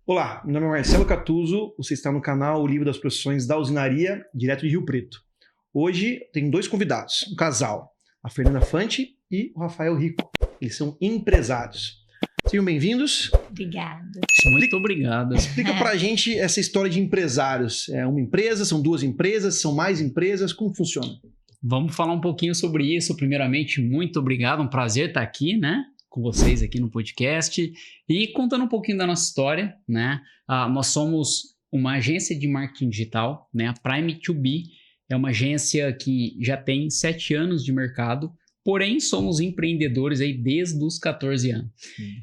Olá, meu nome é Marcelo Catuzzo, você está no canal O Livro das Profissões da Usinaria, direto de Rio Preto. Hoje tenho dois convidados, um casal, a Fernanda Fante e o Rafael Rico. Eles são empresários. Sejam bem-vindos. Obrigada. Muito obrigado. Explica pra gente essa história de empresários. É uma empresa, são duas empresas, são mais empresas, como funciona? Vamos falar um pouquinho sobre isso. Primeiramente, muito obrigado, um prazer estar aqui, né? Com vocês aqui no podcast e contando um pouquinho da nossa história, né? Nós somos uma agência de marketing digital, né? A Prime2B é uma agência que já tem 7 anos de mercado, porém somos empreendedores aí desde os 14 anos.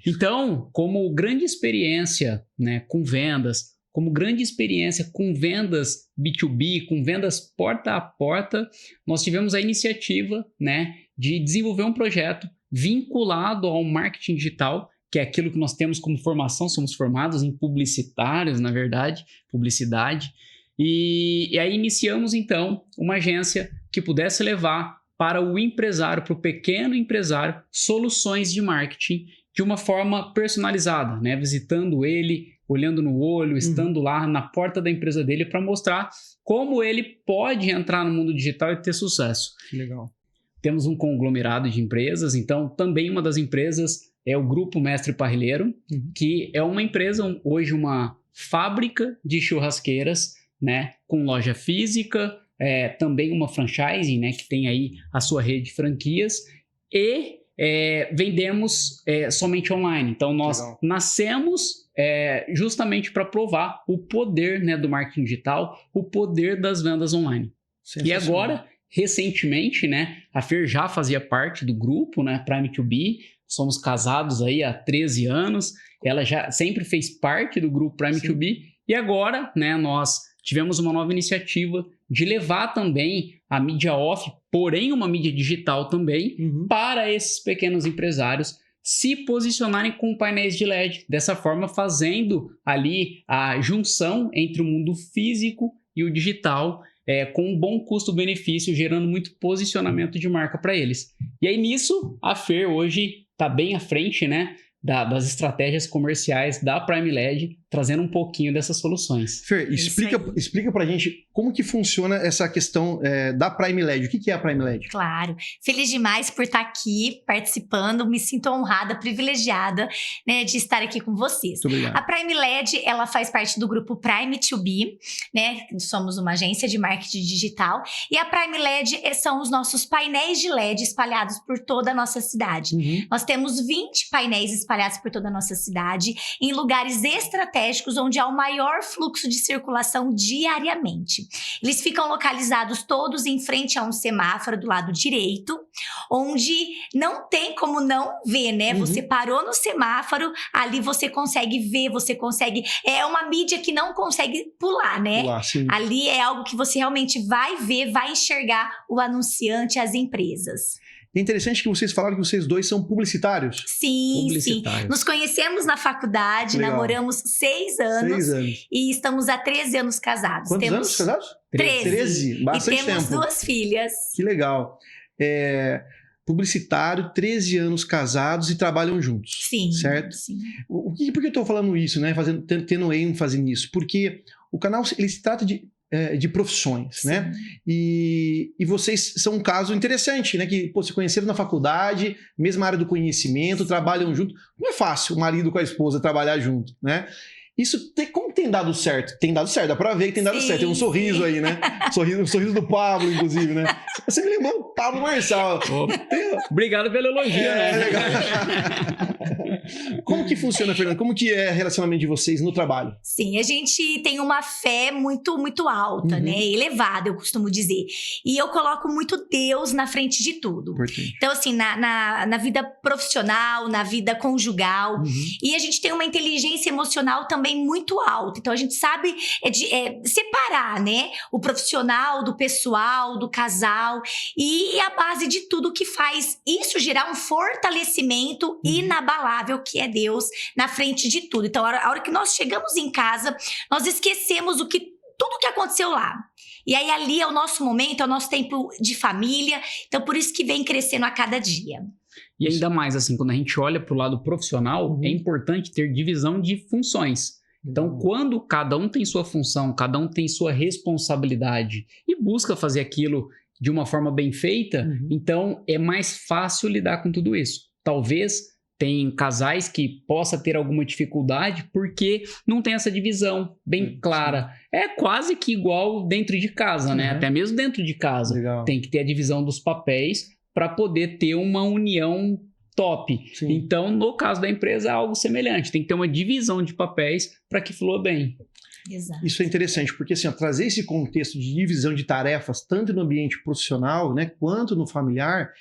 Então, como grande experiência, né, com vendas, como grande experiência com vendas B2B, com vendas porta a porta, nós tivemos a iniciativa, né, de desenvolver um projeto vinculado ao marketing digital, que é aquilo que nós temos como formação, somos formados em publicitários, na verdade, publicidade, e aí iniciamos então uma agência que pudesse levar para o empresário, para o pequeno empresário, soluções de marketing de uma forma personalizada, né? Visitando ele, olhando no olho, estando lá na porta da empresa dele para mostrar como ele pode entrar no mundo digital e ter sucesso. Que legal. Temos um conglomerado de empresas, então também uma das empresas é o Grupo Mestre Parrilheiro, que é uma empresa, hoje uma fábrica de churrasqueiras, né, com loja física, também uma franchise, né, que tem aí a sua rede de franquias, e vendemos somente online. Então nós nascemos justamente para provar o poder, né, do marketing digital, o poder das vendas online. E agora, recentemente, né, a Fer já fazia parte do grupo, né, Prime2B, somos casados aí há 13 anos, ela já sempre fez parte do grupo Prime2B, e agora, né, nós tivemos uma nova iniciativa de levar também a mídia off, porém uma mídia digital também, para esses pequenos empresários se posicionarem com painéis de LED, dessa forma fazendo ali a junção entre o mundo físico e o digital, com um bom custo-benefício, gerando muito posicionamento de marca para eles. E aí nisso, a Fer hoje está bem à frente, né, das estratégias comerciais da Prime LED, trazendo um pouquinho dessas soluções. Fer, explica pra gente como que funciona essa questão da Prime LED. O que é a Prime LED? Claro. Feliz demais por estar aqui participando. Me sinto honrada, privilegiada, né, de estar aqui com vocês. Muito obrigado. A Prime LED, ela faz parte do grupo Prime2B, né? Somos uma agência de marketing digital. E a Prime LED são os nossos painéis de LED espalhados por toda a nossa cidade. Nós temos 20 painéis espalhados por toda a nossa cidade, em lugares estratégicos, onde há o maior fluxo de circulação diariamente. Eles ficam localizados todos em frente a um semáforo do lado direito, onde não tem como não ver, né? Você parou no semáforo, ali você consegue ver, você consegue... É uma mídia que não consegue pular, né? Ali é algo que você realmente vai ver, vai enxergar o anunciante, as empresas. É interessante que vocês falaram que vocês dois são publicitários. Sim. Nos conhecemos na faculdade, namoramos 6 anos. 6 anos. E estamos há 13 anos casados. Quantos anos casados? 13. Bastante tempo. E temos 2 filhas. Que legal. Publicitário, 13 anos casados e trabalham juntos. Sim. Certo? Sim. Por que eu estou falando isso, né? Tendo ênfase nisso? Porque o canal ele se trata de profissões, Sim. né? E vocês são um caso interessante, né? Que se conheceram na faculdade, mesma área do conhecimento, trabalham junto. Não é fácil o marido com a esposa trabalhar junto, né? Isso como tem dado certo? Tem dado certo, dá pra ver que tem dado certo. Tem um sorriso aí, né? Um sorriso do Pablo, inclusive, né? Você me lembrou o Pablo Marçal. Obrigado pelo elogio, né? Legal. Como que funciona, Fernanda? Como que é o relacionamento de vocês no trabalho? Sim, a gente tem uma fé muito, muito alta, né? Elevada, eu costumo dizer. E eu coloco muito Deus na frente de tudo. Importante. Então, assim, na vida profissional, na vida conjugal. E a gente tem uma inteligência emocional também muito alta. Então, a gente sabe separar, né? O profissional do pessoal, do casal. E a base de tudo que faz isso gerar um fortalecimento inabalável, que é Deus, na frente de tudo. Então, a hora que nós chegamos em casa, nós esquecemos tudo que aconteceu lá. E aí ali é o nosso momento, é o nosso tempo de família. Então, por isso que vem crescendo a cada dia. E ainda mais, assim, quando a gente olha para o lado profissional, é importante ter divisão de funções. Então, quando cada um tem sua função, cada um tem sua responsabilidade e busca fazer aquilo de uma forma bem feita, então é mais fácil lidar com tudo isso. Talvez tem casais que possa ter alguma dificuldade porque não tem essa divisão bem clara. É quase que igual dentro de casa, né? Até mesmo dentro de casa. Legal. Tem que ter a divisão dos papéis para poder ter uma união top. Sim. Então, no caso da empresa, é algo semelhante. Tem que ter uma divisão de papéis para que flua bem. Exato. Isso é interessante, porque assim, trazer esse contexto de divisão de tarefas, tanto no ambiente profissional, né, quanto no familiar,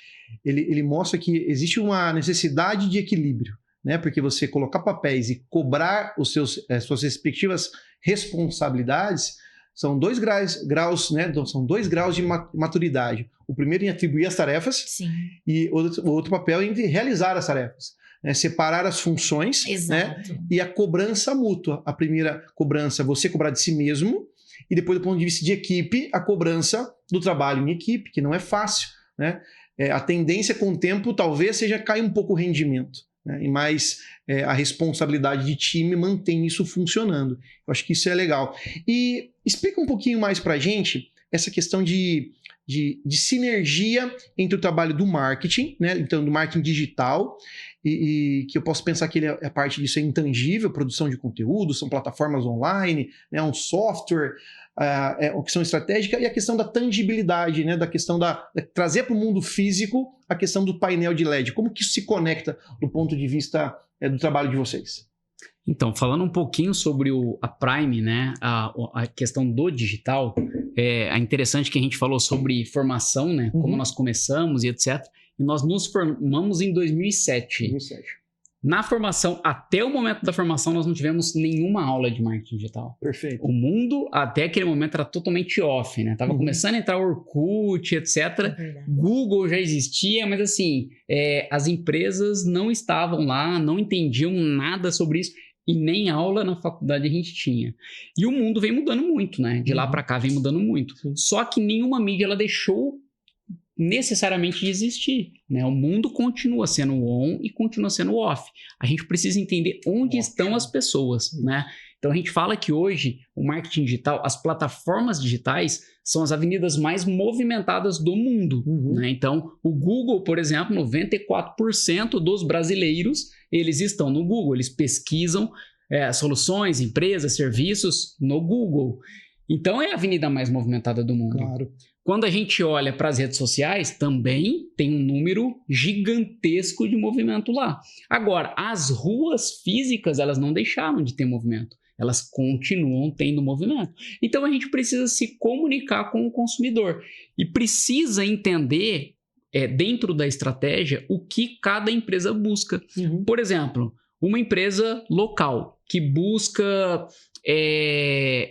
ele mostra que existe uma necessidade de equilíbrio, né? Porque você colocar papéis e cobrar suas respectivas responsabilidades são 2 graus, né? Então, são 2 graus de maturidade. O primeiro em atribuir as tarefas. Sim. E o outro papel em realizar as tarefas. Né? Separar as funções. Exato. Né? E a cobrança mútua. A primeira cobrança, você cobrar de si mesmo. E depois, do ponto de vista de equipe, a cobrança do trabalho em equipe, que não é fácil. Né? A tendência com o tempo talvez seja cair um pouco o rendimento. Né? Mas a responsabilidade de time mantém isso funcionando. Eu acho que isso é legal. E explica um pouquinho mais para a gente essa questão de sinergia entre o trabalho do marketing, né? Então do marketing digital, e que eu posso pensar que a parte disso é intangível, produção de conteúdo, são plataformas online, né? Um software, a questão estratégica e a questão da tangibilidade, né? Da questão da trazer para o mundo físico a questão do painel de LED. Como que isso se conecta do ponto de vista do trabalho de vocês? Então, falando um pouquinho sobre a Prime, né? A questão do digital, é interessante que a gente falou sobre formação, né? Como nós começamos e etc. E nós nos formamos em 2007. Na formação, até o momento da formação, nós não tivemos nenhuma aula de marketing digital. Perfeito. O mundo, até aquele momento, era totalmente off, né? Tava começando a entrar Orkut, etc. Google já existia, mas assim, as empresas não estavam lá, não entendiam nada sobre isso. E nem aula na faculdade a gente tinha. E o mundo vem mudando muito, né? De lá para cá vem mudando muito. Só que nenhuma mídia ela deixou necessariamente de existir, né? O mundo continua sendo on e continua sendo off. A gente precisa entender onde estão as pessoas, né? Então a gente fala que hoje o marketing digital, as plataformas digitais são as avenidas mais movimentadas do mundo, né? Então o Google, por exemplo, 94% dos brasileiros, eles estão no Google, eles pesquisam soluções, empresas, serviços no Google. Então é a avenida mais movimentada do mundo. Claro. Quando a gente olha para as redes sociais, também tem um número gigantesco de movimento lá. Agora, as ruas físicas, elas não deixaram de ter movimento. Elas continuam tendo movimento. Então, a gente precisa se comunicar com o consumidor e precisa entender, dentro da estratégia, o que cada empresa busca. Por exemplo, uma empresa local que busca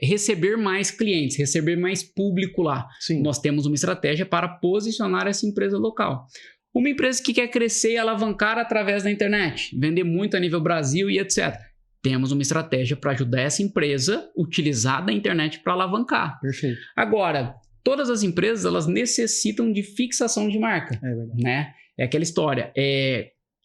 receber mais clientes, receber mais público lá. Sim. Nós temos uma estratégia para posicionar essa empresa local. Uma empresa que quer crescer e alavancar através da internet, vender muito a nível Brasil e etc. Temos uma estratégia para ajudar essa empresa a utilizar da internet para alavancar. Perfeito. Agora, todas as empresas elas necessitam de fixação de marca. É verdade. Né? É aquela história.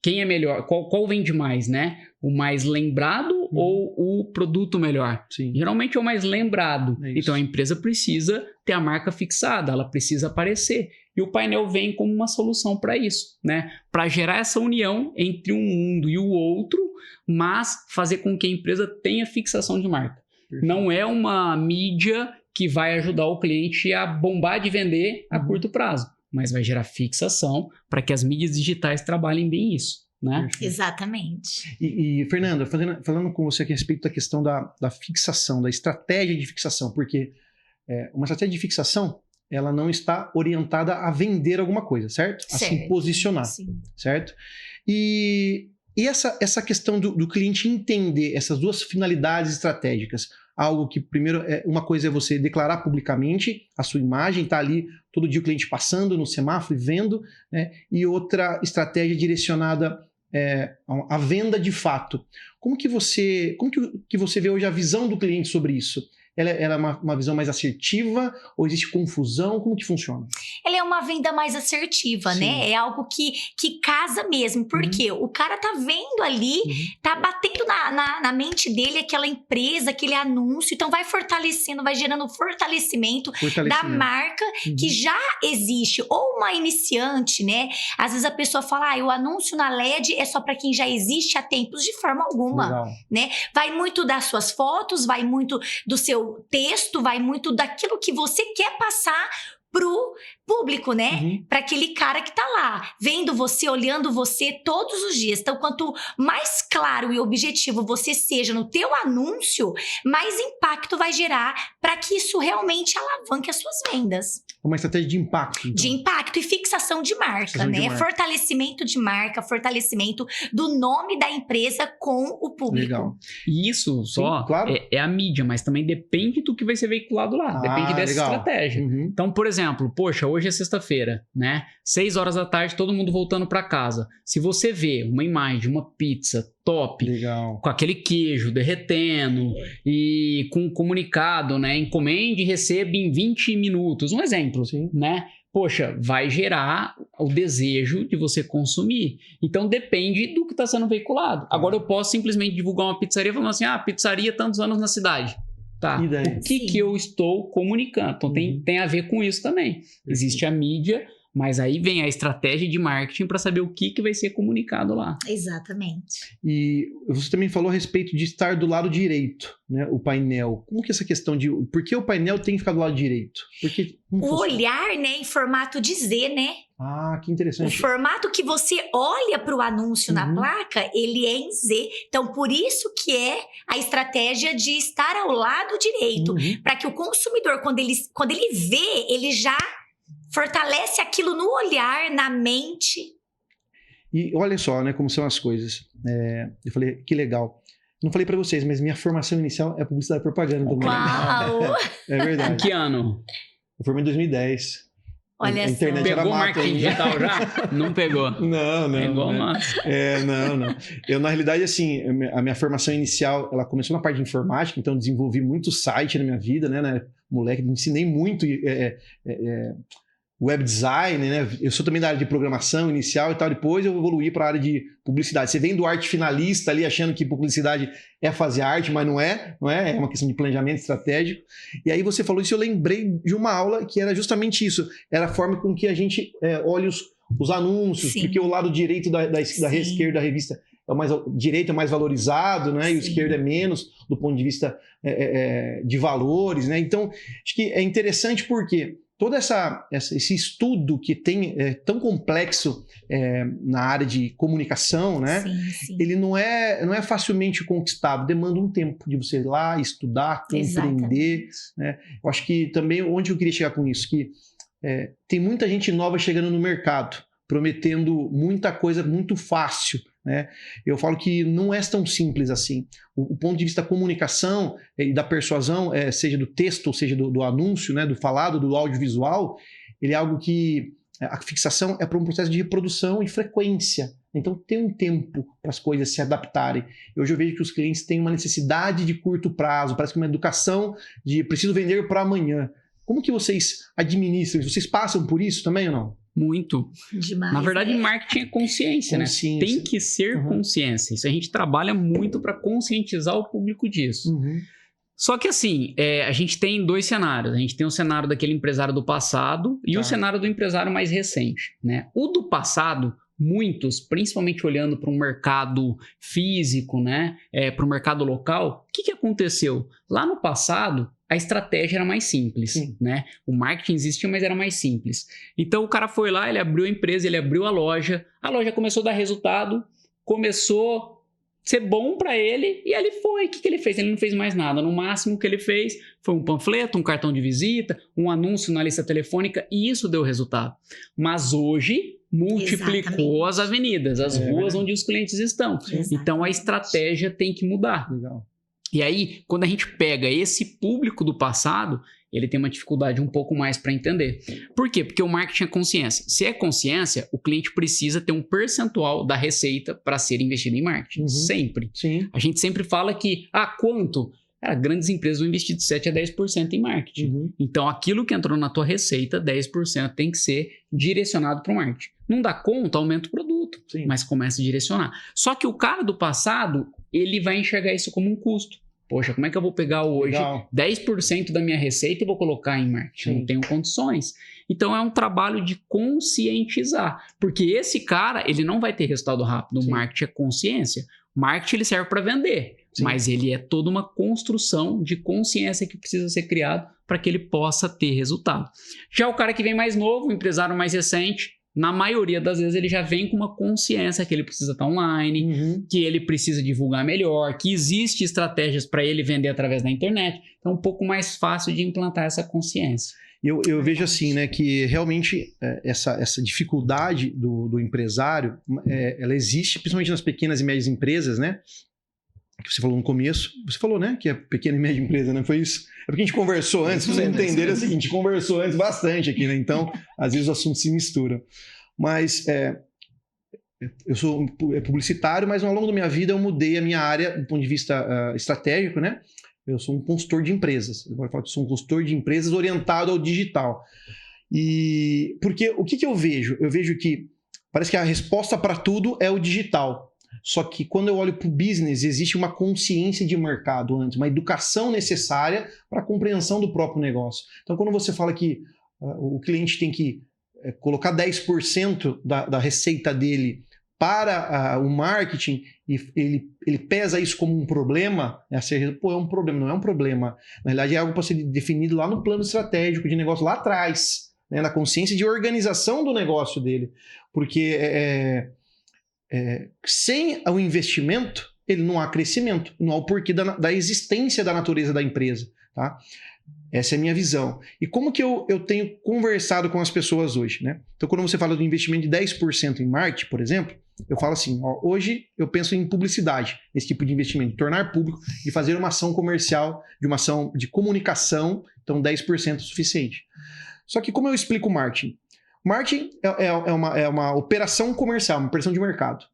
Quem é melhor? Qual vende mais, né? O mais lembrado ou o produto melhor? Sim. Geralmente é o mais lembrado. É isso. Então a empresa precisa ter a marca fixada, ela precisa aparecer. E o painel vem como uma solução para isso, né? Para gerar essa união entre um mundo e o outro, mas fazer com que a empresa tenha fixação de marca. Perfeito. Não é uma mídia que vai ajudar o cliente a bombar de vender a curto prazo, mas vai gerar fixação para que as mídias digitais trabalhem bem isso, né? Exatamente. E Fernanda, falando com você aqui a respeito da questão da fixação, da estratégia de fixação, porque uma estratégia de fixação, ela não está orientada a vender alguma coisa, certo? A se posicionar, certo? E essa questão do cliente entender essas duas finalidades estratégicas, algo que primeiro, uma coisa é você declarar publicamente a sua imagem, tá ali todo dia o cliente passando no semáforo e vendo, né? E outra estratégia direcionada à venda de fato. Como que você vê hoje a visão do cliente sobre isso? ela é uma visão mais assertiva ou existe confusão? Como que funciona? Ela é uma venda mais assertiva, Sim. né? É algo que casa mesmo. Porque o cara tá vendo ali, tá batendo na mente dele aquela empresa, aquele anúncio. Então vai fortalecendo, vai gerando fortalecimento da marca que já existe. Ou uma iniciante, né? Às vezes a pessoa fala, o anúncio na LED é só para quem já existe há tempos, de forma alguma. Legal. Né? Vai muito das suas fotos, vai muito do seu texto, vai muito daquilo que você quer passar pro público, né? Para aquele cara que tá lá, vendo você, olhando você todos os dias. Então, quanto mais claro e objetivo você seja no teu anúncio, mais impacto vai gerar para que isso realmente alavanque as suas vendas. Uma estratégia de impacto. Então. De impacto e fixação de marca, né? Fortalecimento de marca, fortalecimento do nome da empresa com o público. Legal. E isso só claro. é a mídia, mas também depende do que vai ser veiculado lá. Depende dessa estratégia. Então, por exemplo, poxa, hoje é sexta-feira, né? 6 horas da tarde, todo mundo voltando para casa. Se você vê uma imagem de uma pizza top, legal, com aquele queijo derretendo e com um comunicado, né? Encomende e receba em 20 minutos. Um exemplo, né? Poxa, vai gerar o desejo de você consumir. Então, depende do que está sendo veiculado. Agora, eu posso simplesmente divulgar uma pizzaria falando assim, pizzaria tantos anos na cidade. Tá, o que eu estou comunicando? Então, tem a ver com isso também. Existe a mídia, mas aí vem a estratégia de marketing para saber o que vai ser comunicado lá. Exatamente. E você também falou a respeito de estar do lado direito, né? O painel. Como que essa questão de... Por que o painel tem que ficar do lado direito? Porque, o olhar, né, em formato de Z, né? Que interessante. O formato que você olha para o anúncio na placa, ele é em Z. Então, por isso que é a estratégia de estar ao lado direito. Para que o consumidor, quando ele vê, ele já fortalece aquilo no olhar, na mente. E olha só, né, como são as coisas. Eu falei, que legal. Não falei pra vocês, mas minha formação inicial é publicidade e propaganda também. Uau! É verdade. Em que ano? Eu formei em 2010. Olha a internet só. era Pegou mato marketing digital já? Não pegou. Não. Pegou, mas... Não. Eu, na realidade, assim, a minha formação inicial, ela começou na parte de informática, então eu desenvolvi muito site na minha vida, né? Moleque, ensinei muito web design, né? Eu sou também da área de programação inicial e tal, depois eu evoluí para a área de publicidade. Você vem do arte finalista ali achando que publicidade é fazer arte, mas não é, é uma questão de planejamento estratégico. E aí você falou isso, eu lembrei de uma aula que era justamente isso, era a forma com que a gente olha os anúncios, porque o lado direito da esquerda da revista direito é mais valorizado, né? E o esquerdo é menos do ponto de vista de valores, né? Então, acho que é interessante porque todo esse estudo que tem tão complexo na área de comunicação, né? Sim. Ele não é facilmente conquistado, demanda um tempo de você ir lá, estudar, compreender. Né? Eu acho que também, onde eu queria chegar com isso, que tem muita gente nova chegando no mercado, prometendo muita coisa muito fácil. Né? Eu falo que não é tão simples assim. O ponto de vista da comunicação e da persuasão, seja do texto, ou seja do anúncio, né? Do falado, do audiovisual, ele é algo que a fixação é para um processo de reprodução e frequência. Então tem um tempo para as coisas se adaptarem. Hoje eu vejo que os clientes têm uma necessidade de curto prazo, parece que uma educação de preciso vender para amanhã. Como que vocês administram? Vocês passam por isso também ou não? Muito. Demais. Na verdade, marketing é consciência, né? Tem que ser consciência. Isso a gente trabalha muito para conscientizar o público disso. Só que assim, a gente tem 2 cenários. A gente tem o cenário daquele empresário do passado e o cenário do empresário mais recente, né? O do passado, muitos, principalmente olhando para um mercado físico, né? Para o mercado local, o que aconteceu? Lá no passado, a estratégia era mais simples, né? O marketing existia, mas era mais simples. Então, o cara foi lá, ele abriu a empresa, ele abriu a loja começou a dar resultado, começou a ser bom para ele e ele foi. O que ele fez? Ele não fez mais nada. No máximo, o que ele fez foi um panfleto, um cartão de visita, um anúncio na lista telefônica e isso deu resultado. Mas hoje multiplicou as avenidas, as ruas onde os clientes estão. Então, a estratégia tem que mudar. Legal. E aí, quando a gente pega esse público do passado, ele tem uma dificuldade um pouco mais para entender. Por quê? Porque o marketing é consciência. Se é consciência, o cliente precisa ter um percentual da receita para ser investido em marketing. Sempre. Sim. A gente sempre fala que, quanto? Cara, grandes empresas vão investir de 7 a 10% em marketing. Então, aquilo que entrou na tua receita, 10% tem que ser direcionado para o marketing. Não dá conta, aumenta o produto, mas começa a direcionar. Só que o cara do passado, ele vai enxergar isso como um custo. Poxa, como é que eu vou pegar hoje 10% da minha receita e vou colocar em marketing? Não tenho condições. Então, é um trabalho de conscientizar. Porque esse cara, ele não vai ter resultado rápido. O marketing é consciência. O marketing, ele serve para vender. Mas ele é toda uma construção de consciência que precisa ser criado para que ele possa ter resultado. Já o cara que vem mais novo, o empresário mais recente, na maioria das vezes ele já vem com uma consciência que ele precisa estar online, que ele precisa divulgar melhor, que existem estratégias para ele vender através da internet. Então é um pouco mais fácil de implantar essa consciência. Eu vejo assim, né, que realmente essa dificuldade do empresário, ela existe principalmente nas pequenas e médias empresas, né? Que você falou no começo, você falou, né, que é pequena e média empresa, né? Foi isso? É porque a gente conversou antes, pra vocês entenderem, é o seguinte, a gente conversou antes bastante aqui, né? Então, às vezes os assuntos se misturam. Mas eu sou publicitário, mas ao longo da minha vida eu mudei a minha área do ponto de vista estratégico, né? Eu sou um consultor de empresas. Agora eu falo que sou um consultor de empresas orientado ao digital. E porque o que eu vejo? Eu vejo que parece que a resposta para tudo é o digital. Só que quando eu olho para o business, existe uma consciência de mercado antes, uma educação necessária para a compreensão do próprio negócio. Então, quando você fala que o cliente tem que colocar 10% da receita dele para o marketing, e ele pesa isso como um problema, é um problema, não é um problema. Na realidade, é algo para ser definido lá no plano estratégico de negócio, lá atrás, né, na consciência de organização do negócio dele. Porque sem o investimento, ele não há crescimento, não há o porquê da existência da natureza da empresa. Tá? Essa é a minha visão. E como que eu tenho conversado com as pessoas hoje? Né? Então, quando você fala do investimento de 10% em marketing, por exemplo, eu falo assim, hoje eu penso em publicidade, esse tipo de investimento, de tornar público, de fazer uma ação comercial, de uma ação de comunicação, então 10% é suficiente. Só que como eu explico o marketing? Marketing é uma operação comercial, uma operação de mercado.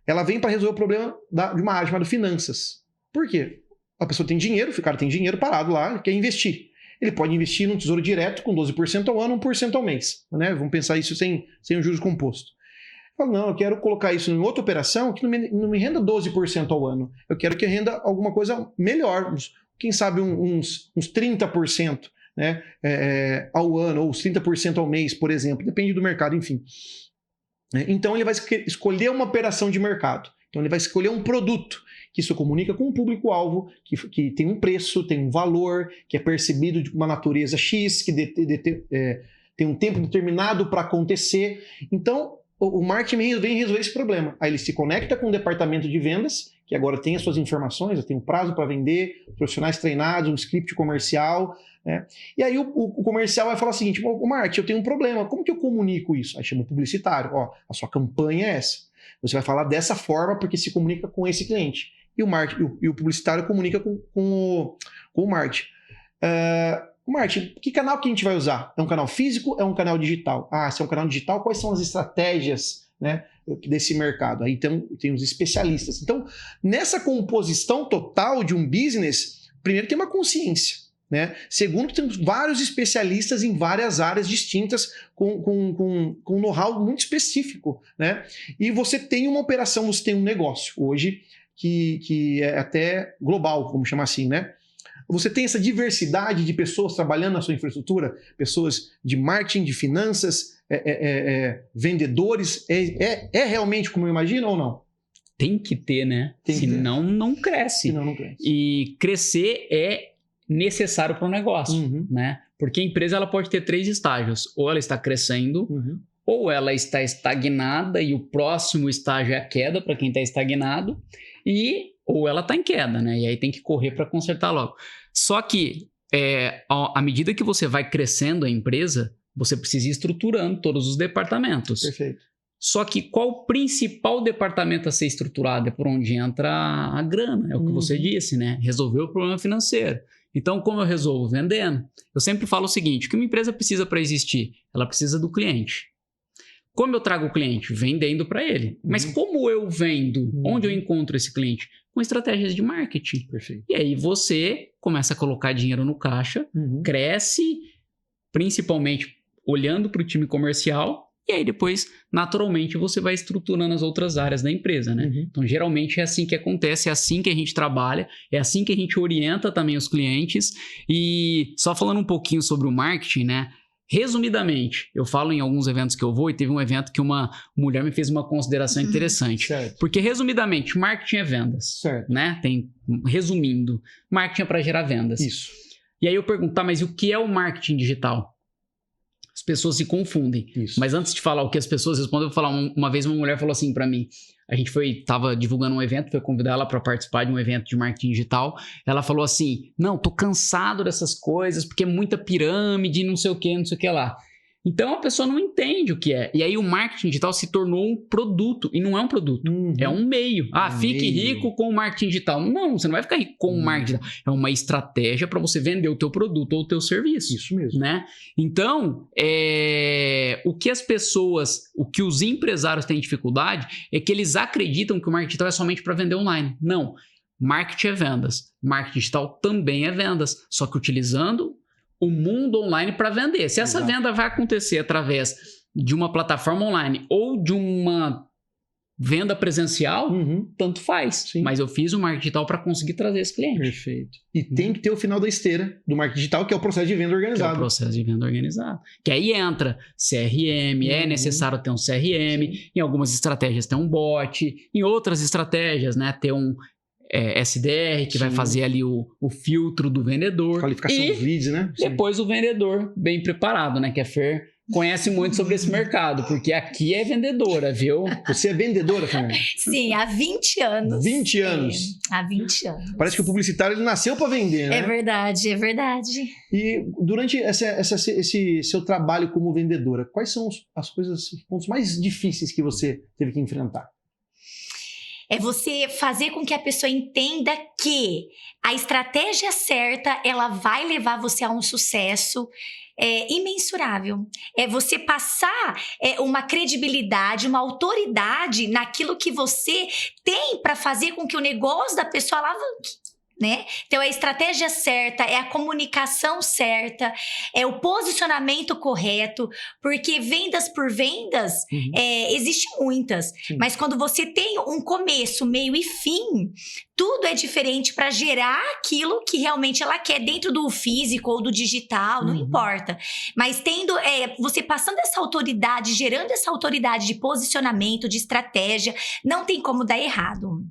Ela vem para resolver o problema de uma área chamada finanças. Por quê? A pessoa tem dinheiro, o cara tem dinheiro parado lá, quer investir. Ele pode investir num tesouro direto com 12% ao ano, 1% ao mês. Né? Vamos pensar isso sem o juros composto. Fala, não, eu quero colocar isso em outra operação que não me renda 12% ao ano. Eu quero que renda alguma coisa melhor, quem sabe uns 30%. Né, ao ano, ou os 30% ao mês, por exemplo, depende do mercado, enfim. Então ele vai escolher uma operação de mercado, então ele vai escolher um produto, que isso comunica com um público-alvo, que tem um preço, tem um valor, que é percebido de uma natureza X, que tem um tempo determinado para acontecer. Então o marketing vem resolver esse problema. Aí ele se conecta com o departamento de vendas, que agora tem as suas informações, tem um prazo para vender, profissionais treinados, um script comercial, né? E aí o comercial vai falar o seguinte, o marketing, eu tenho um problema, como que eu comunico isso? Aí chama o publicitário, a sua campanha é essa. Você vai falar dessa forma porque se comunica com esse cliente. E o publicitário comunica com o marketing. Marketing, que canal que a gente vai usar? É um canal físico? É um canal digital? Se é um canal digital, quais são as estratégias, né, desse mercado? Aí tem os especialistas. Então, nessa composição total de um business, primeiro tem uma consciência. Né? Segundo, tem vários especialistas em várias áreas distintas com um know-how muito específico. Né? E você tem uma operação, você tem um negócio hoje que é até global, vamos chamar assim, né? Você tem essa diversidade de pessoas trabalhando na sua infraestrutura, pessoas de marketing, de finanças, vendedores. É realmente como eu imagino ou não? Tem que ter, né? Senão não cresce. Senão não cresce. E crescer é necessário para o negócio, né? Porque a empresa ela pode ter 3 estágios. Ou ela está crescendo, ou ela está estagnada e o próximo estágio é a queda para quem está estagnado, ou ela está em queda, né? E aí tem que correr para consertar logo. Só que à medida que você vai crescendo a empresa, você precisa ir estruturando todos os departamentos. Perfeito. Só que qual o principal departamento a ser estruturado? É por onde entra a grana, é o que você disse, né? Resolver o problema financeiro. Então, como eu resolvo? Vendendo. Eu sempre falo o seguinte, o que uma empresa precisa para existir? Ela precisa do cliente. Como eu trago o cliente? Vendendo para ele. Mas como eu vendo? Onde eu encontro esse cliente? Com estratégias de marketing. Perfeito. E aí você começa a colocar dinheiro no caixa, cresce, principalmente olhando para o time comercial, e aí depois, naturalmente, você vai estruturando as outras áreas da empresa, né? Então, geralmente é assim que acontece, é assim que a gente trabalha, é assim que a gente orienta também os clientes. E só falando um pouquinho sobre o marketing, né? Resumidamente, eu falo em alguns eventos que eu vou, e teve um evento que uma mulher me fez uma consideração interessante. Certo. Porque, resumidamente, marketing é vendas. Certo. Né? Resumindo, marketing é para gerar vendas. Isso. E aí eu pergunto, tá, mas o que é o marketing digital? As pessoas se confundem. Isso. Mas antes de falar o que as pessoas respondem, eu vou falar, uma vez uma mulher falou assim para mim, a gente tava divulgando um evento, foi convidar ela para participar de um evento de marketing digital, ela falou assim, não, tô cansado dessas coisas, porque é muita pirâmide, não sei o que lá. Então a pessoa não entende o que é. E aí o marketing digital se tornou um produto, e não é um produto, é um meio. Fique rico com o marketing digital. Não, você não vai ficar rico com o marketing digital. É uma estratégia para você vender o teu produto ou o teu serviço. Isso mesmo. Né? Então, o que os empresários têm dificuldade é que eles acreditam que o marketing digital é somente para vender online. Não. Marketing é vendas. Marketing digital também é vendas, só que utilizando o mundo online para vender. Se essa venda vai acontecer através de uma plataforma online ou de uma venda presencial, tanto faz. Sim. Mas eu fiz o marketing digital para conseguir trazer esse cliente. Perfeito. E tem que ter o final da esteira do marketing digital, que é o processo de venda organizado. Que é o processo de venda organizado. Que aí entra CRM, é necessário ter um CRM, em algumas estratégias ter um bot, em outras estratégias, né, ter um SDR, que vai fazer ali o filtro do vendedor. Qualificação dos leads, né? Depois o vendedor bem preparado, né? Que a Fer conhece muito sobre esse mercado, porque aqui é vendedora, viu? Você é vendedora, Fernanda? Sim, há 20 anos. 20 anos. Há 20 anos. Parece que o publicitário ele nasceu para vender, né? É verdade, é verdade. E durante esse seu trabalho como vendedora, quais são os pontos mais difíceis que você teve que enfrentar? É você fazer com que a pessoa entenda que a estratégia certa, ela vai levar você a um sucesso imensurável. É você passar uma credibilidade, uma autoridade naquilo que você tem para fazer com que o negócio da pessoa alavanque. Né? Então, é a estratégia certa, é a comunicação certa, é o posicionamento correto, porque vendas por vendas, existem muitas. Sim. Mas quando você tem um começo, meio e fim, tudo é diferente para gerar aquilo que realmente ela quer dentro do físico ou do digital, não importa. Mas tendo, você passando essa autoridade, gerando essa autoridade de posicionamento, de estratégia, não tem como dar errado.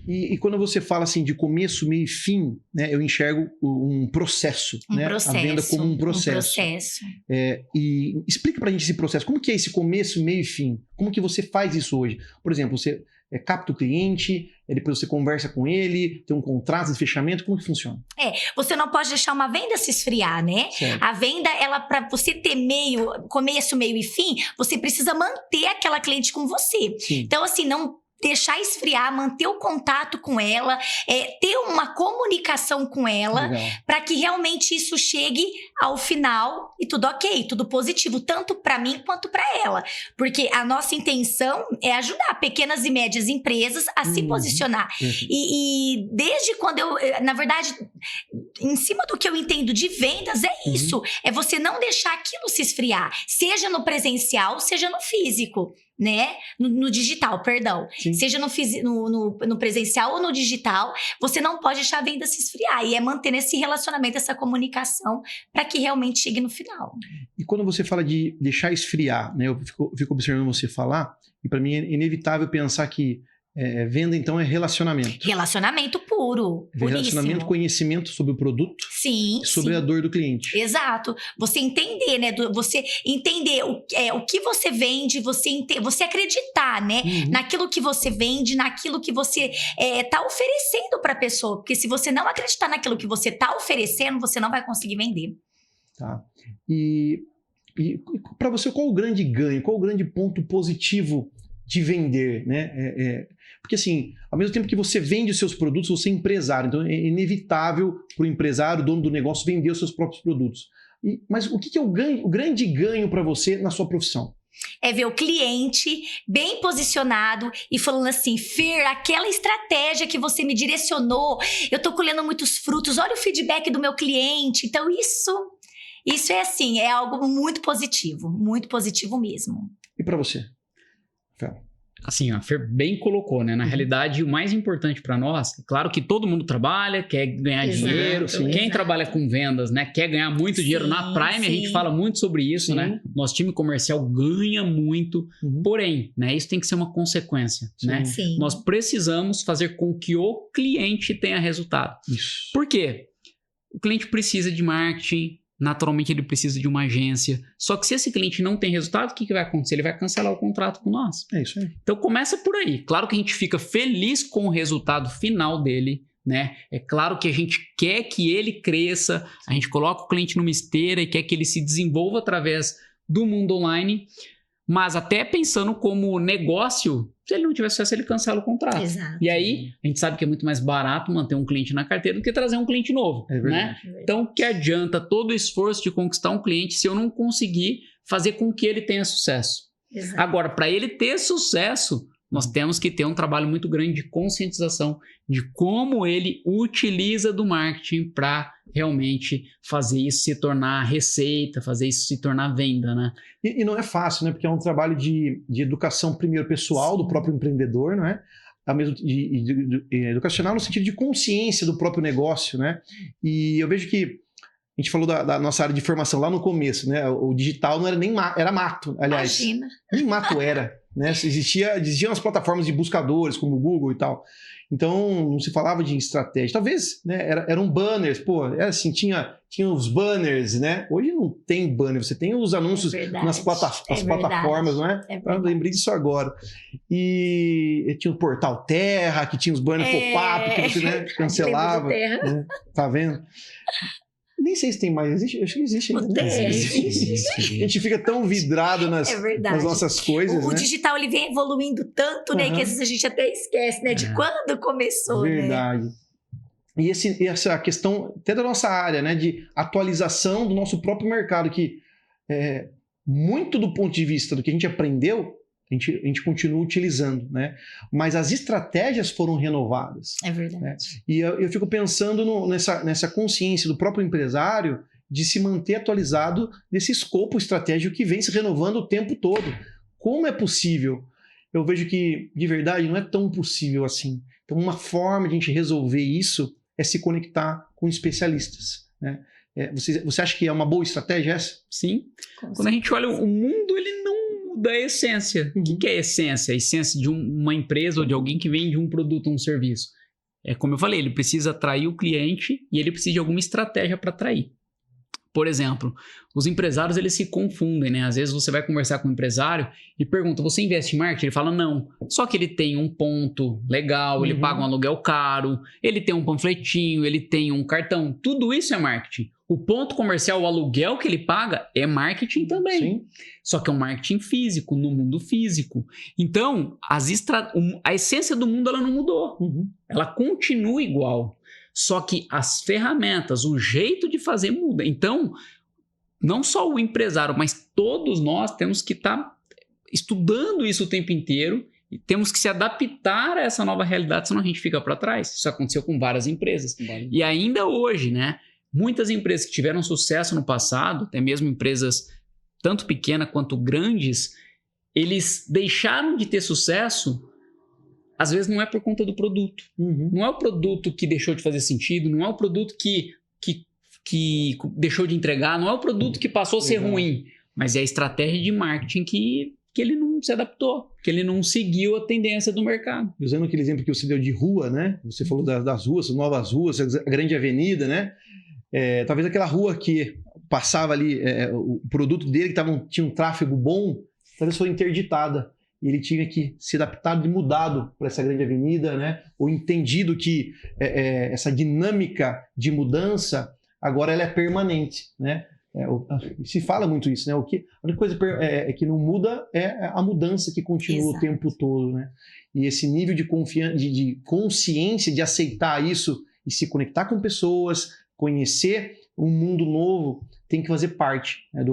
E quando você fala assim de começo, meio e fim, né, eu enxergo um processo, né? A venda como um processo. E explica pra gente esse processo. Como que é esse começo, meio e fim? Como que você faz isso hoje? Por exemplo, você capta o cliente, depois você conversa com ele, tem um contrato de fechamento, como que funciona? Você não pode deixar uma venda se esfriar, né? Certo. A venda, para você ter começo, meio e fim, você precisa manter aquela cliente com você. Sim. Então, assim, não deixar esfriar, manter o contato com ela, ter uma comunicação com ela, para que realmente isso chegue ao final e tudo ok, tudo positivo, tanto para mim quanto para ela. Porque a nossa intenção é ajudar pequenas e médias empresas a se posicionar. E desde quando na verdade, em cima do que eu entendo de vendas, é isso. É você não deixar aquilo se esfriar, seja no presencial, seja no físico. Né? No digital, perdão. Sim. Seja no presencial ou no digital, você não pode deixar a venda se esfriar. E é manter esse relacionamento, essa comunicação, para que realmente chegue no final. E quando você fala de deixar esfriar, né? Eu fico observando você falar, e para mim é inevitável pensar que venda, então, é relacionamento. Relacionamento puro. Relacionamento, conhecimento sobre o produto. Sim. Sobre a dor do cliente. Exato. Você entender, né? Você entender o que você vende, você acreditar, né? Naquilo que você vende, naquilo que você tá oferecendo para a pessoa. Porque se você não acreditar naquilo que você tá oferecendo, você não vai conseguir vender. Tá. E para você, qual o grande ganho? Qual o grande ponto positivo de vender, né? Porque assim, ao mesmo tempo que você vende os seus produtos, você é empresário, então é inevitável para o empresário, o dono do negócio, vender os seus próprios produtos. Mas o que é o grande ganho para você na sua profissão? É ver o cliente bem posicionado e falando assim, Fer, aquela estratégia que você me direcionou, eu tô colhendo muitos frutos, olha o feedback do meu cliente. Então isso é assim, é algo muito positivo mesmo. E para você, Rafael? Assim, a Fer bem colocou, né? Na realidade, o mais importante para nós, é claro que todo mundo trabalha, quer ganhar dinheiro. Quem trabalha com vendas, né? Quer ganhar muito dinheiro. Na Prime, a gente fala muito sobre isso, né? Nosso time comercial ganha muito. Porém, né? Isso tem que ser uma consequência, né? Sim. Nós precisamos fazer com que o cliente tenha resultado. Isso. Por quê? O cliente precisa de marketing. Naturalmente ele precisa de uma agência. Só que se esse cliente não tem resultado, o que vai acontecer? Ele vai cancelar o contrato com nós. É isso aí. Então começa por aí. Claro que a gente fica feliz com o resultado final dele, né? É claro que a gente quer que ele cresça, a gente coloca o cliente numa esteira e quer que ele se desenvolva através do mundo online, mas até pensando como negócio, se ele não tiver sucesso, ele cancela o contrato. Exato. E aí, a gente sabe que é muito mais barato manter um cliente na carteira do que trazer um cliente novo, É verdade. né? Então, o que adianta todo o esforço de conquistar um cliente se eu não conseguir fazer com que ele tenha sucesso? Exato. Agora, para ele ter sucesso, nós temos que ter um trabalho muito grande de conscientização de como ele utiliza do marketing para realmente fazer isso se tornar receita, fazer isso se tornar venda, né? E não é fácil, né? Porque é um trabalho de educação primeiro pessoal do próprio empreendedor, não é? Mesmo de educacional no sentido de consciência do próprio negócio, né? E eu vejo que a gente falou da nossa área de formação lá no começo, né? O digital não era nem era mato, aliás. Imagina. Nem mato era, né? Existiam as plataformas de buscadores, como o Google e tal. Então, não se falava de estratégia. Talvez, né? Eram banners, pô, era assim, tinha os banners, né? Hoje não tem banner, você tem os anúncios nas plataformas, não é? Eu lembrei disso agora. E tinha o Portal Terra, que tinha os banners pop-up, que você, né, cancelava. Né? Tá vendo? Nem sei se tem mais. Existe? Eu acho que existe ainda. Existe. A gente fica tão vidrado nas nossas coisas. O né? digital ele vem evoluindo tanto, né? Que às vezes a gente até esquece, né? De quando começou, Verdade. né? E essa questão até da nossa área, né? De atualização do nosso próprio mercado, que muito do ponto de vista do que a gente aprendeu, a gente continua utilizando, né? Mas as estratégias foram renovadas. É verdade. Né? E eu fico pensando nessa consciência do próprio empresário de se manter atualizado nesse escopo estratégico que vem se renovando o tempo todo. Como é possível? Eu vejo que, de verdade, não é tão possível assim. Então, uma forma de a gente resolver isso é se conectar com especialistas, né? Você acha que é uma boa estratégia essa? Sim. Quando a gente olha o mundo, ele não muda a essência. O que é a essência? A essência de uma empresa ou de alguém que vende um produto ou um serviço. É como eu falei, ele precisa atrair o cliente e ele precisa de alguma estratégia para atrair. Por exemplo, os empresários eles se confundem, né? Às vezes você vai conversar com um empresário e pergunta, você investe em marketing? Ele fala, não. Só que ele tem um ponto legal, ele paga um aluguel caro, ele tem um panfletinho, ele tem um cartão. Tudo isso é marketing. O ponto comercial, o aluguel que ele paga é marketing também. Sim. Só que é um marketing físico, no mundo físico. Então, a essência do mundo ela não mudou. Ela continua igual. Só que as ferramentas, o jeito de fazer muda. Então, não só o empresário, mas todos nós temos que estar estudando isso o tempo inteiro e temos que se adaptar a essa nova realidade, senão a gente fica para trás. Isso aconteceu com várias empresas. E ainda hoje, né? Muitas empresas que tiveram sucesso no passado, até mesmo empresas tanto pequenas quanto grandes, eles deixaram de ter sucesso. Às vezes não é por conta do produto. Não é o produto que deixou de fazer sentido, não é o produto que deixou de entregar, não é o produto que passou a ser ruim, mas é a estratégia de marketing que ele não se adaptou, que ele não seguiu a tendência do mercado. Usando aquele exemplo que você deu de rua, né? Você falou das ruas, as novas ruas, a grande avenida, né? Talvez aquela rua que passava ali, o produto dele que tinha um tráfego bom, talvez foi interditada. E ele tinha que se adaptado e mudado para essa grande avenida, né? Ou entendido que essa dinâmica de mudança agora ela é permanente, né? Se fala muito isso, né? A única coisa que não muda é a mudança que continua o tempo todo, né? E esse nível de consciência de aceitar isso e se conectar com pessoas, conhecer um mundo novo, tem que fazer parte, né,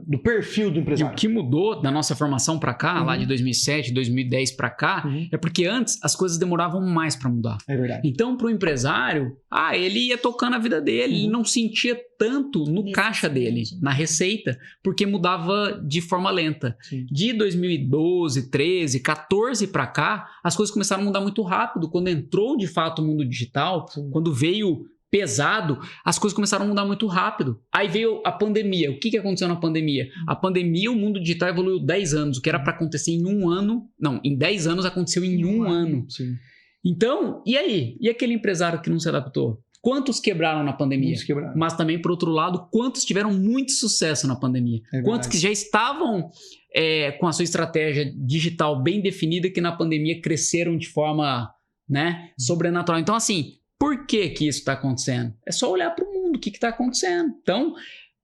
do perfil do E o empresário. que mudou da nossa formação para cá, lá de 2007, 2010 para cá, é porque antes as coisas demoravam mais para mudar. É verdade. Então, para o empresário, ele ia tocando a vida dele, ele não sentia tanto no caixa dele, na receita, porque mudava de forma lenta. Sim. De 2012, 13, 14 para cá, as coisas começaram a mudar muito rápido. Quando entrou de fato o mundo digital, quando veio pesado, as coisas começaram a mudar muito rápido. Aí veio a pandemia. O que aconteceu na pandemia? A pandemia, o mundo digital evoluiu 10 anos. O que era para acontecer em um ano, não, em 10 anos aconteceu em um ano. Sim. Então, e aí? E aquele empresário que não se adaptou? Quantos quebraram na pandemia? Muitos quebraram. Mas também, por outro lado, quantos tiveram muito sucesso na pandemia? É Quantos que já estavam com a sua estratégia digital bem definida que na pandemia cresceram de forma, né, sobrenatural? Então, assim, por que isso está acontecendo? É só olhar para o mundo, o que está acontecendo. Então,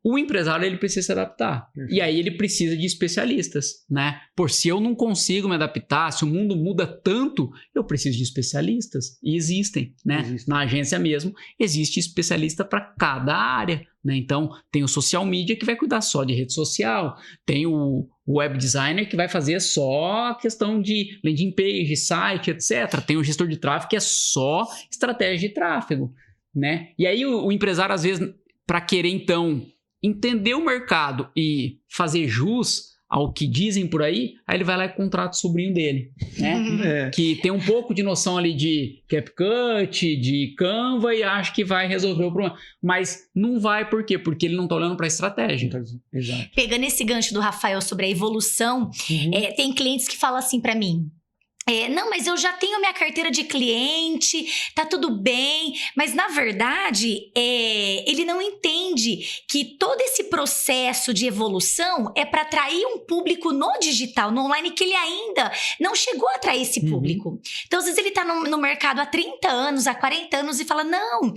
o empresário ele precisa se adaptar. Perfeito. E aí ele precisa de especialistas, né? Se eu não consigo me adaptar, se o mundo muda tanto, eu preciso de especialistas. E existem, né? Existem. Na agência mesmo, existe especialista para cada área, né? Então, tem o social media que vai cuidar só de rede social, tem o web designer que vai fazer só a questão de landing page, site, etc. Tem o gestor de tráfego que é só estratégia de tráfego, né? E aí o empresário, às vezes, para querer, então, entender o mercado e fazer jus ao que dizem por aí ele vai lá e contrata o sobrinho dele, né? Que tem um pouco de noção ali de CapCut, de Canva e acha que vai resolver o problema. Mas não vai, por quê? Porque ele não está olhando para a estratégia. Exato. Pegando esse gancho do Rafael sobre a evolução, tem clientes que falam assim para mim: não, mas eu já tenho minha carteira de cliente, tá tudo bem. Mas, na verdade, ele não entende que todo esse processo de evolução é para atrair um público no digital, no online, que ele ainda não chegou a atrair esse público. Então, às vezes, ele tá no mercado há 30 anos, há 40 anos e fala: não,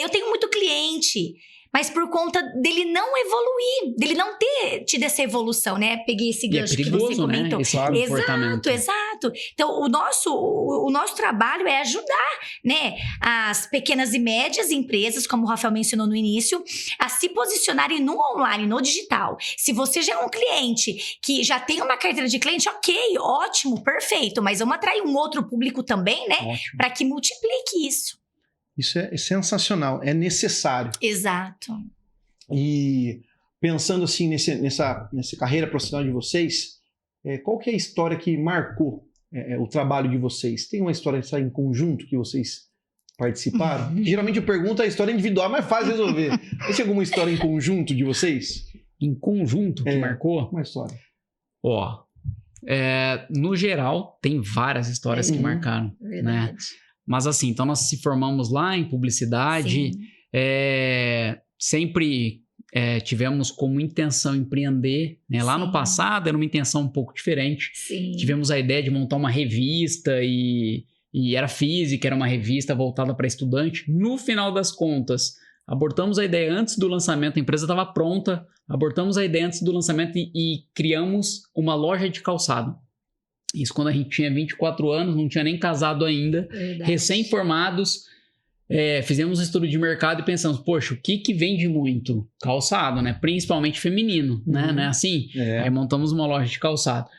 eu tenho muito cliente. Mas por conta dele não evoluir, dele não ter tido essa evolução, né? Peguei esse gancho que você comentou. Né? Esse comportamento. Exato. Então, o nosso trabalho é ajudar, né, as pequenas e médias empresas, como o Rafael mencionou no início, a se posicionarem no online, no digital. Se você já é um cliente que já tem uma carteira de cliente, ok, ótimo, perfeito. Mas vamos atrair um outro público também, né? Para que multiplique isso. Isso é sensacional, é necessário. Exato. E pensando assim nessa carreira profissional de vocês, qual que é a história que marcou o trabalho de vocês? Tem uma história em conjunto que vocês participaram? Geralmente eu pergunto a história individual, mas é fácil resolver. Tem alguma história em conjunto de vocês? Em conjunto que marcou? Uma história. No geral, tem várias histórias que marcaram. Verdade. Né? Mas assim, então nós se formamos lá em publicidade, sempre tivemos como intenção empreender, né? Lá no passado era uma intenção um pouco diferente. Sim. Tivemos a ideia de montar uma revista e era física, era uma revista voltada para estudante. No final das contas, abortamos a ideia antes do lançamento, a empresa estava pronta, abortamos a ideia antes do lançamento e criamos uma loja de calçado. Isso quando a gente tinha 24 anos, não tinha nem casado ainda, recém-formados, fizemos um estudo de mercado e pensamos, poxa, o que vende muito? Calçado, né? Principalmente feminino, né? Não é assim? Aí montamos uma loja de calçado.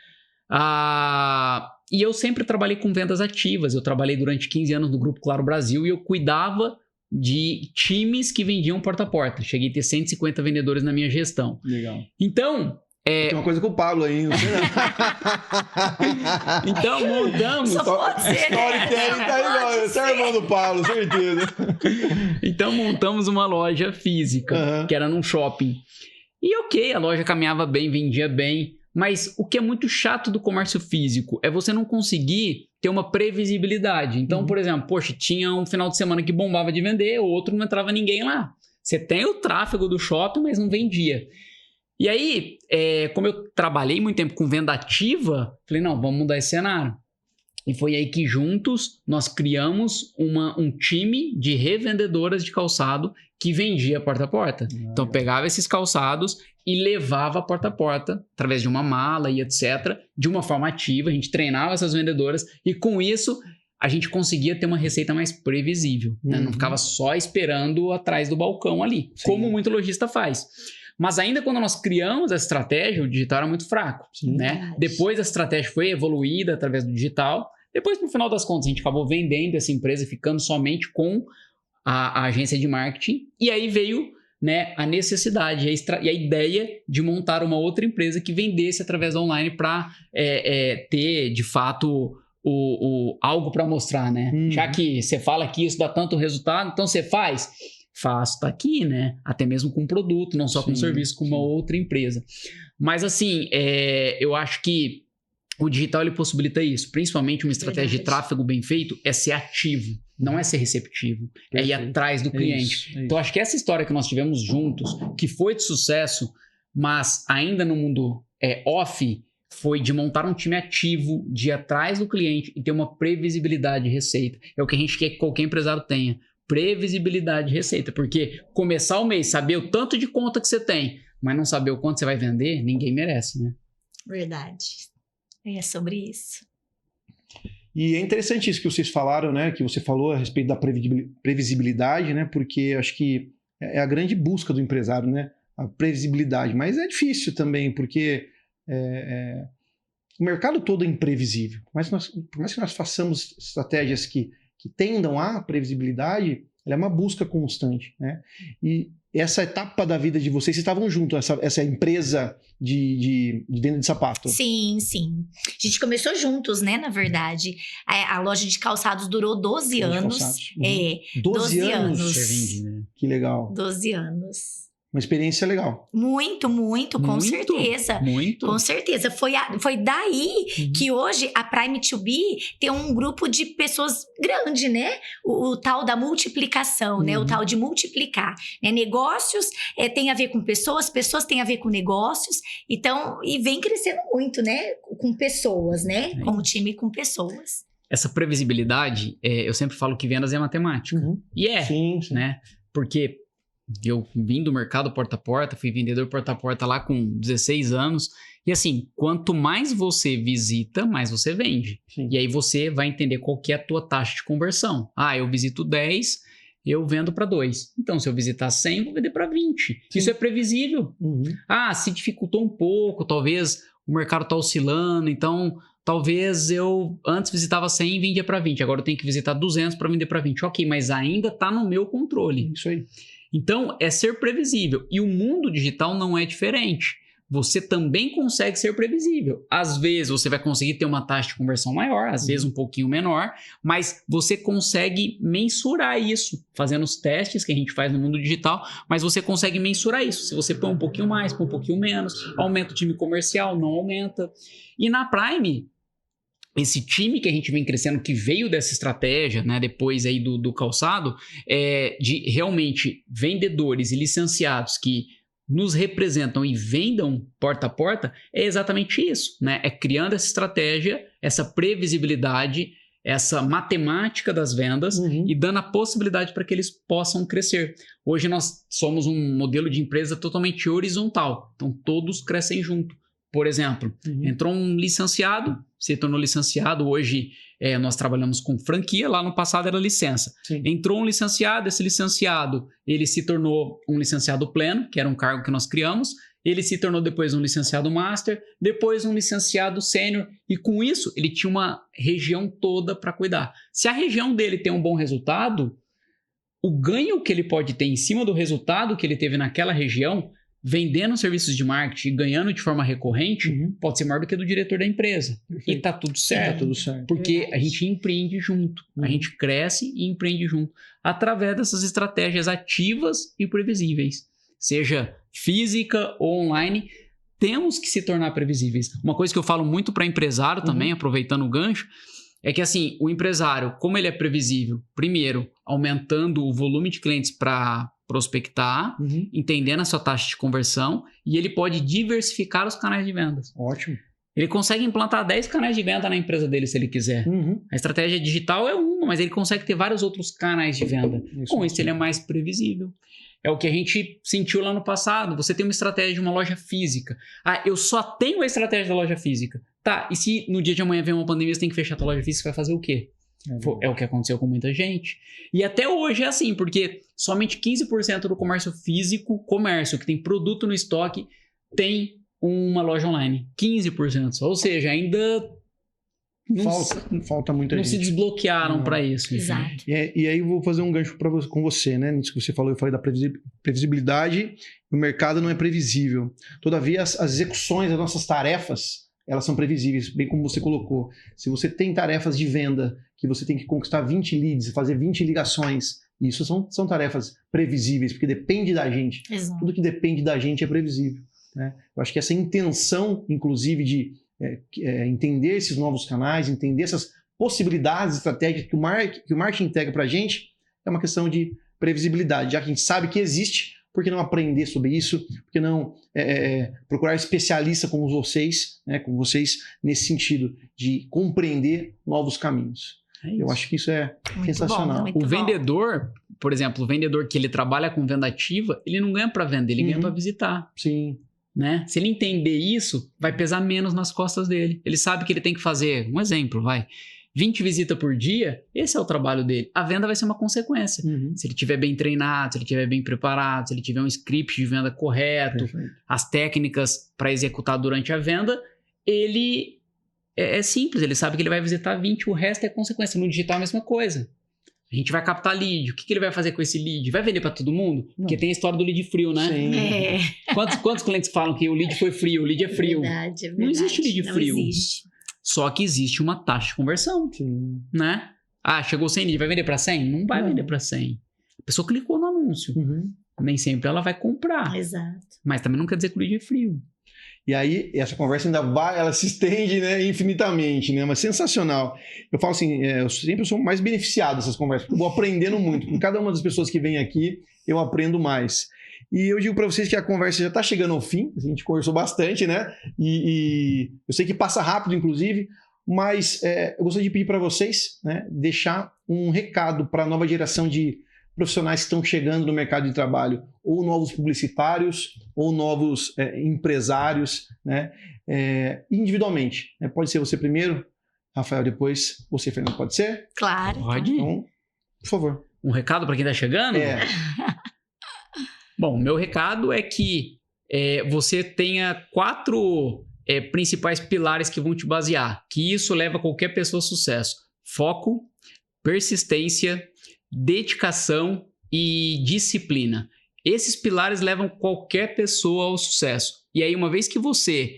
E eu sempre trabalhei com vendas ativas, eu trabalhei durante 15 anos no Grupo Claro Brasil e eu cuidava de times que vendiam porta a porta. Cheguei a ter 150 vendedores na minha gestão. Legal. Então... Tem uma coisa com o Pablo aí, não sei não. Então montamos... Só pode ser, Storytelling tá igual, você é irmão do Paulo, certeza. Então montamos uma loja física, que era num shopping. E ok, a loja caminhava bem, vendia bem, mas o que é muito chato do comércio físico é você não conseguir ter uma previsibilidade. Então, por exemplo, poxa, tinha um final de semana que bombava de vender, o outro não entrava ninguém lá. Você tem o tráfego do shopping, mas não vendia. E aí, como eu trabalhei muito tempo com venda ativa, falei, não, vamos mudar esse cenário. E foi aí que juntos nós criamos um time de revendedoras de calçado que vendia porta a porta. Então, pegava esses calçados e levava porta a porta, através de uma mala e etc., de uma forma ativa. A gente treinava essas vendedoras e com isso a gente conseguia ter uma receita mais previsível. Né? Não ficava só esperando atrás do balcão ali, como muito lojista faz. Mas ainda quando nós criamos essa estratégia, o digital era muito fraco, né? Verdade. Depois a estratégia foi evoluída através do digital. Depois, no final das contas, a gente acabou vendendo essa empresa e ficando somente com a agência de marketing. E aí veio, né, a necessidade e a ideia de montar uma outra empresa que vendesse através da online para ter, de fato, algo para mostrar, né? Já que você fala que isso dá tanto resultado, então você faz? Faço, tá aqui, né? Até mesmo com produto, não só com serviço, com uma outra empresa. Mas assim, eu acho que o digital ele possibilita isso, principalmente uma estratégia de tráfego bem feito é ser ativo, não é ser receptivo, é ir atrás do cliente. Então acho que essa história que nós tivemos juntos, que foi de sucesso, mas ainda no mundo off, foi de montar um time ativo, de ir atrás do cliente e ter uma previsibilidade de receita. É o que a gente quer que qualquer empresário tenha, previsibilidade de receita, porque começar o mês, saber o tanto de conta que você tem, mas não saber o quanto você vai vender, ninguém merece, né? Verdade. É sobre isso. E é interessante isso que vocês falaram, né? Que você falou a respeito da previsibilidade, né? Porque acho que é a grande busca do empresário, né? A previsibilidade. Mas é difícil também, porque o mercado todo é imprevisível. Por mais que nós façamos estratégias que tendam à previsibilidade, ela é uma busca constante, né? E essa etapa da vida de vocês estavam juntos, essa empresa de venda de sapato? Sim, sim. A gente começou juntos, né, na verdade. A loja de calçados durou 12 anos. Uhum. 12 anos? Você vende, né? Que legal. 12 anos. Uma experiência legal. Muito, com certeza. Muito. Com certeza. Foi daí que hoje a Prime to Be tem um grupo de pessoas grande, né? O tal da multiplicação, né? O tal de multiplicar. Né? Negócios tem a ver com pessoas têm a ver com negócios. Então, e vem crescendo muito, né? Com pessoas, né? Com o time com pessoas. Essa previsibilidade, eu sempre falo que vendas é matemática. E sim. Né? Porque eu vim do mercado porta a porta, fui vendedor porta a porta lá com 16 anos. E assim, quanto mais você visita, mais você vende. Sim. E aí você vai entender qual que é a tua taxa de conversão. Eu visito 10, eu vendo para 2. Então, se eu visitar 100, vou vender para 20. Sim. Isso é previsível. Se dificultou um pouco, talvez o mercado está oscilando, então talvez eu antes visitava 100 e vendia para 20. Agora eu tenho que visitar 200 para vender para 20. Ok, mas ainda está no meu controle. Isso aí. Então, é ser previsível. E o mundo digital não é diferente. Você também consegue ser previsível. Às vezes, você vai conseguir ter uma taxa de conversão maior, às vezes um pouquinho menor, mas você consegue mensurar isso, fazendo os testes que a gente faz no mundo digital, mas você consegue mensurar isso. Se você põe um pouquinho mais, põe um pouquinho menos, aumenta o time comercial, não aumenta. E na Prime, esse time que a gente vem crescendo, que veio dessa estratégia, né, depois aí do calçado, de realmente vendedores e licenciados que nos representam e vendam porta a porta, é exatamente isso, né? É criando essa estratégia, essa previsibilidade, essa matemática das vendas e dando a possibilidade para que eles possam crescer. Hoje nós somos um modelo de empresa totalmente horizontal, então todos crescem junto. Por exemplo, entrou um licenciado, se tornou licenciado, hoje nós trabalhamos com franquia, lá no passado era licença. Sim. Entrou um licenciado, esse licenciado, ele se tornou um licenciado pleno, que era um cargo que nós criamos, ele se tornou depois um licenciado master, depois um licenciado sênior, e com isso ele tinha uma região toda para cuidar. Se a região dele tem um bom resultado, o ganho que ele pode ter em cima do resultado que ele teve naquela região, vendendo serviços de marketing e ganhando de forma recorrente, pode ser maior do que do diretor da empresa. Perfeito. E tá tudo certo. Tá tudo certo. Porque Verdade. a gente empreende junto. A gente cresce e empreende junto. Através dessas estratégias ativas e previsíveis. Seja física ou online, temos que se tornar previsíveis. Uma coisa que eu falo muito para empresário também, aproveitando o gancho, é que assim, o empresário, como ele é previsível, primeiro, aumentando o volume de clientes para prospectar, entendendo a sua taxa de conversão, e ele pode diversificar os canais de vendas. Ótimo. Ele consegue implantar 10 canais de venda na empresa dele se ele quiser. A estratégia digital é uma, mas ele consegue ter vários outros canais de venda. Com isso ele é mais previsível. É o que a gente sentiu lá no passado. Você tem uma estratégia de uma loja física. Eu só tenho a estratégia da loja física. Tá, e se no dia de amanhã vem uma pandemia, você tem que fechar a tua loja física, você vai fazer o quê? É o que aconteceu com muita gente. E até hoje é assim, porque somente 15% do comércio físico, comércio que tem produto no estoque, tem uma loja online. 15% só. Ou seja, ainda Falta muita não gente. se desbloquearam para isso. Exato. E aí eu vou fazer um gancho com você, né? Nisso que você falou, eu falei da previsibilidade. O mercado não é previsível. Todavia, as execuções das nossas tarefas, elas são previsíveis, bem como você colocou. Se você tem tarefas de venda, que você tem que conquistar 20 leads, fazer 20 ligações, isso são tarefas previsíveis, porque depende da gente. Exato. Tudo que depende da gente é previsível, né? Eu acho que essa intenção, inclusive, de entender esses novos canais, entender essas possibilidades estratégicas que o marketing entrega para a gente, é uma questão de previsibilidade. Já que a gente sabe que existe, por que não aprender sobre isso? Por que não procurar especialistas como vocês, né, nesse sentido de compreender novos caminhos? Eu acho que isso é Muito sensacional. bom, O vendedor, por exemplo, o vendedor que ele trabalha com venda ativa, ele não ganha para vender, ele ganha para visitar. Sim. Né? Se ele entender isso, vai pesar menos nas costas dele. Ele sabe que ele tem que fazer, um exemplo, 20 visitas por dia, esse é o trabalho dele. A venda vai ser uma consequência. Se ele estiver bem treinado, se ele estiver bem preparado, se ele tiver um script de venda correto, as técnicas para executar durante a venda, ele é simples, ele sabe que ele vai visitar 20, o resto é consequência. No digital é a mesma coisa. A gente vai captar lead. O que ele vai fazer com esse lead? Vai vender para todo mundo? Não. Porque tem a história do lead frio, né? Sim. Quantos clientes falam que o lead foi frio? O lead é frio. Verdade. Não existe lead frio. Não existe. Só que existe uma taxa de conversão, né? Chegou 100 lead, vai vender para 100? Não vai vender para 100. A pessoa clicou no anúncio. Nem sempre ela vai comprar. Exato. Mas também não quer dizer que o lead é frio. E aí, essa conversa ela se estende, né, infinitamente, né? Mas sensacional. Eu falo assim, eu sempre sou mais beneficiado dessas conversas, porque eu vou aprendendo muito. Com cada uma das pessoas que vem aqui, eu aprendo mais. E eu digo para vocês que a conversa já está chegando ao fim, a gente conversou bastante, né? E eu sei que passa rápido, inclusive, mas eu gostaria de pedir para vocês, né, deixar um recado para a nova geração de profissionais que estão chegando no mercado de trabalho, ou novos publicitários, ou novos empresários, né? Individualmente. Né? Pode ser você primeiro, Rafael, depois você, Fernando, pode ser? Claro. Pode. Então, por favor. Um recado para quem está chegando? Bom, meu recado é que você tenha 4 principais pilares que vão te basear, que isso leva qualquer pessoa a sucesso. Foco, persistência, dedicação e disciplina. Esses pilares levam qualquer pessoa ao sucesso. E aí, uma vez que você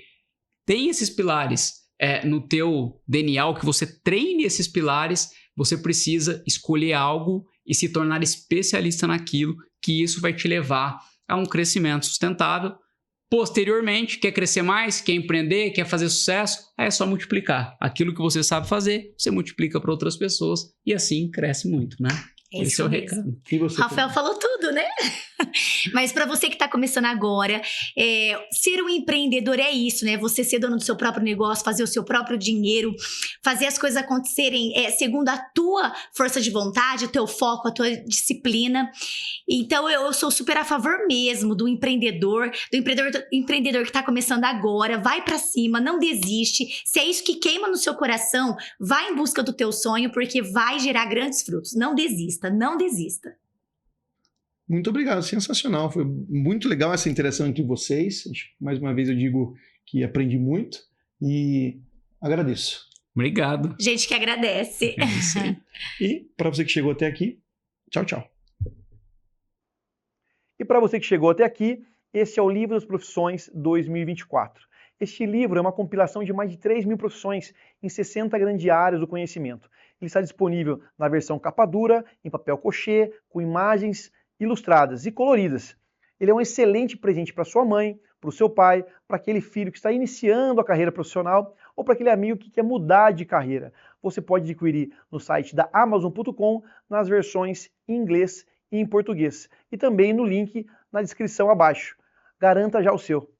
tem esses pilares no teu DNA, que você treine esses pilares, você precisa escolher algo e se tornar especialista naquilo, que isso vai te levar a um crescimento sustentável. Posteriormente, quer crescer mais, quer empreender, quer fazer sucesso, aí é só multiplicar. Aquilo que você sabe fazer, você multiplica para outras pessoas e assim cresce muito, né? Esse é o recado. E você, Rafael falou tudo, né? Mas para você que está começando agora, ser um empreendedor é isso, né? Você ser dono do seu próprio negócio, fazer o seu próprio dinheiro, fazer as coisas acontecerem segundo a tua força de vontade, o teu foco, a tua disciplina. Então, eu sou super a favor mesmo do empreendedor que está começando agora. Vai para cima, não desiste. Se é isso que queima no seu coração, vai em busca do teu sonho, porque vai gerar grandes frutos. Não desista, não desista. Muito obrigado, sensacional. Foi muito legal essa interação entre vocês. Mais uma vez eu digo que aprendi muito e agradeço. Obrigado. Gente que agradece. É isso aí. E para você que chegou até aqui, tchau, tchau. E para você que chegou até aqui, esse é o Livro das Profissões 2024. Este livro é uma compilação de mais de 3.000 profissões em 60 grandes áreas do conhecimento. Ele está disponível na versão capa dura, em papel cochê, com imagens ilustradas e coloridas. Ele é um excelente presente para sua mãe, para o seu pai, para aquele filho que está iniciando a carreira profissional ou para aquele amigo que quer mudar de carreira. Você pode adquirir no site da Amazon.com nas versões em inglês e em português e também no link na descrição abaixo. Garanta já o seu.